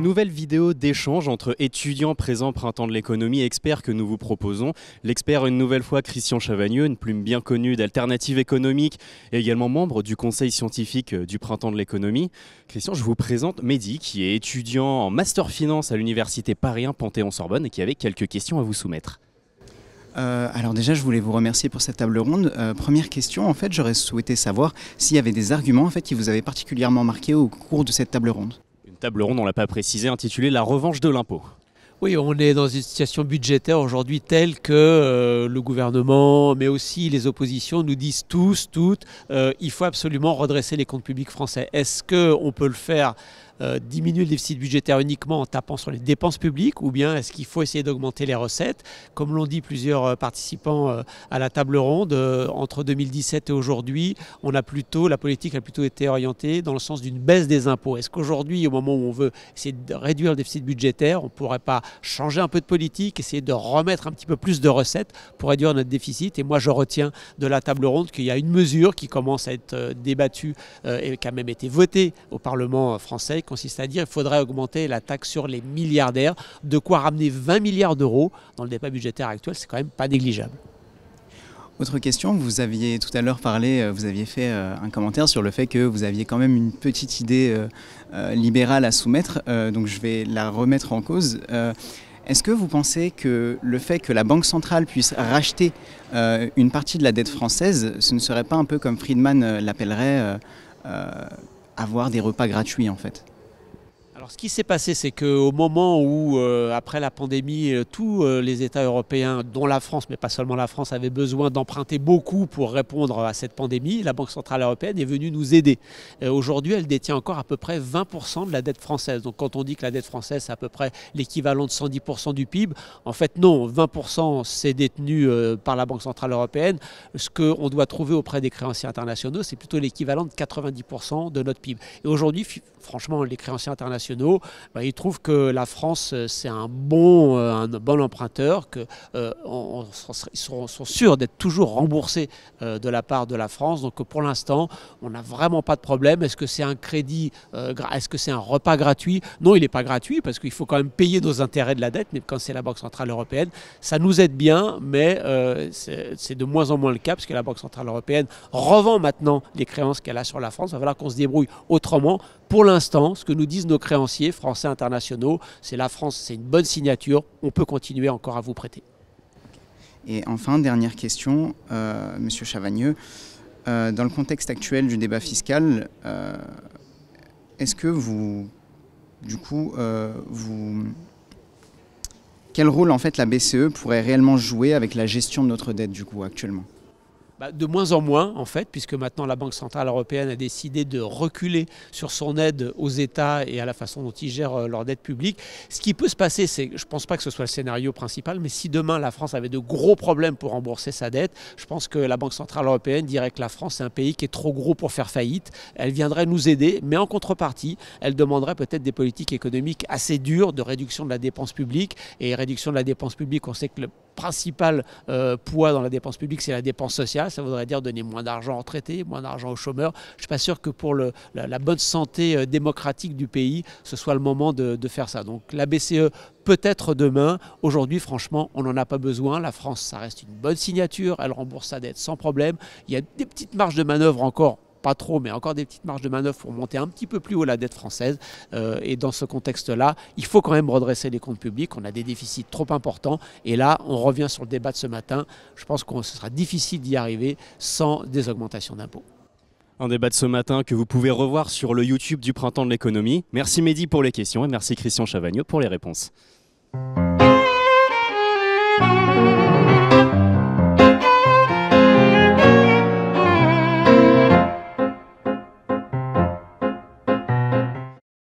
nouvelle vidéo d'échange entre étudiants présents au Printemps de l'économie et experts que nous vous proposons. L'expert, une nouvelle fois, Christian Chavagneux, une plume bien connue d'Alternative économique et également membre du conseil scientifique du Printemps de l'économie. Christian, je vous présente Mehdi, qui est étudiant en Master Finance à l'Université Paris 1 Panthéon-Sorbonne et qui avait quelques questions à vous soumettre. Alors déjà, je voulais vous remercier pour cette table ronde. Première question, en fait, j'aurais souhaité savoir s'il y avait des arguments en fait, qui vous avaient particulièrement marqué au cours de cette table ronde. Une table ronde, on ne l'a pas précisé, intitulée La revanche de l'impôt. Oui, on est dans une situation budgétaire aujourd'hui telle que le gouvernement, mais aussi les oppositions nous disent tous, toutes, il faut absolument redresser les comptes publics français. Est-ce qu'on peut le faire diminuer le déficit budgétaire uniquement en tapant sur les dépenses publiques, ou bien est-ce qu'il faut essayer d'augmenter les recettes? Comme l'ont dit plusieurs participants à la table ronde, entre 2017 et aujourd'hui, la politique a plutôt été orientée dans le sens d'une baisse des impôts. Est-ce qu'aujourd'hui, au moment où on veut essayer de réduire le déficit budgétaire, on ne pourrait pas changer un peu de politique, essayer de remettre un petit peu plus de recettes pour réduire notre déficit? Et moi, je retiens de la table ronde qu'il y a une mesure qui commence à être débattue et qui a même été votée au Parlement français, consiste à dire qu'il faudrait augmenter la taxe sur les milliardaires, de quoi ramener 20 milliards d'euros. Dans le débat budgétaire actuel, c'est quand même pas négligeable. Autre question, vous aviez tout à l'heure parlé, vous aviez fait un commentaire sur le fait que vous aviez quand même une petite idée libérale à soumettre, donc je vais la remettre en cause. Est-ce que vous pensez que le fait que la Banque centrale puisse racheter une partie de la dette française, ce ne serait pas un peu comme Friedman l'appellerait avoir des repas gratuits en fait? Alors, ce qui s'est passé, c'est qu'au moment où, après la pandémie, tous les États européens, dont la France, mais pas seulement la France, avaient besoin d'emprunter beaucoup pour répondre à cette pandémie, la Banque centrale européenne est venue nous aider. Aujourd'hui, elle détient encore à peu près 20% de la dette française. Donc, quand on dit que la dette française, c'est à peu près l'équivalent de 110% du PIB, en fait, non, 20% c'est détenu par la Banque centrale européenne. Ce qu'on doit trouver auprès des créanciers internationaux, c'est plutôt l'équivalent de 90% de notre PIB. Et aujourd'hui, franchement, les créanciers internationaux, ils trouvent que la France, c'est un bon emprunteur, qu'ils sont sûrs d'être toujours remboursés de la part de la France. Donc pour l'instant, on n'a vraiment pas de problème. Est-ce que c'est un crédit, est-ce que c'est un repas gratuit? Non, il n'est pas gratuit parce qu'il faut quand même payer nos intérêts de la dette, mais quand c'est la Banque centrale européenne, ça nous aide bien, mais c'est de moins en moins le cas parce que la Banque centrale européenne revend maintenant les créances qu'elle a sur la France. Il va falloir qu'on se débrouille autrement. Pour l'instant, ce que nous disent nos créanciers français internationaux, c'est la France, c'est une bonne signature, on peut continuer encore à vous prêter. Et enfin, dernière question, Monsieur Chavagneux, dans le contexte actuel du débat fiscal, est-ce que quel rôle en fait la BCE pourrait réellement jouer avec la gestion de notre dette du coup actuellement? De moins en moins, en fait, puisque maintenant la Banque centrale européenne a décidé de reculer sur son aide aux États et à la façon dont ils gèrent leur dette publique. Ce qui peut se passer, je ne pense pas que ce soit le scénario principal, mais si demain la France avait de gros problèmes pour rembourser sa dette, je pense que la Banque centrale européenne dirait que la France est un pays qui est trop gros pour faire faillite. Elle viendrait nous aider, mais en contrepartie, elle demanderait peut-être des politiques économiques assez dures de réduction de la dépense publique. Et réduction de la dépense publique, on sait que le principal poids dans la dépense publique, c'est la dépense sociale. Ça voudrait dire donner moins d'argent aux retraités, moins d'argent aux chômeurs. Je ne suis pas sûr que pour la bonne santé démocratique du pays, ce soit le moment de faire ça. Donc la BCE, peut-être demain. Aujourd'hui, franchement, on n'en a pas besoin. La France, ça reste une bonne signature. Elle rembourse sa dette sans problème. Il y a des petites marges de manœuvre encore. Pas trop, mais encore des petites marges de manœuvre pour monter un petit peu plus haut la dette française. Et dans ce contexte-là, il faut quand même redresser les comptes publics. On a des déficits trop importants. Et là, on revient sur le débat de ce matin. Je pense que ce sera difficile d'y arriver sans des augmentations d'impôts. Un débat de ce matin que vous pouvez revoir sur le YouTube du Printemps de l'économie. Merci Mehdi pour les questions et merci Christian Chavagneux pour les réponses.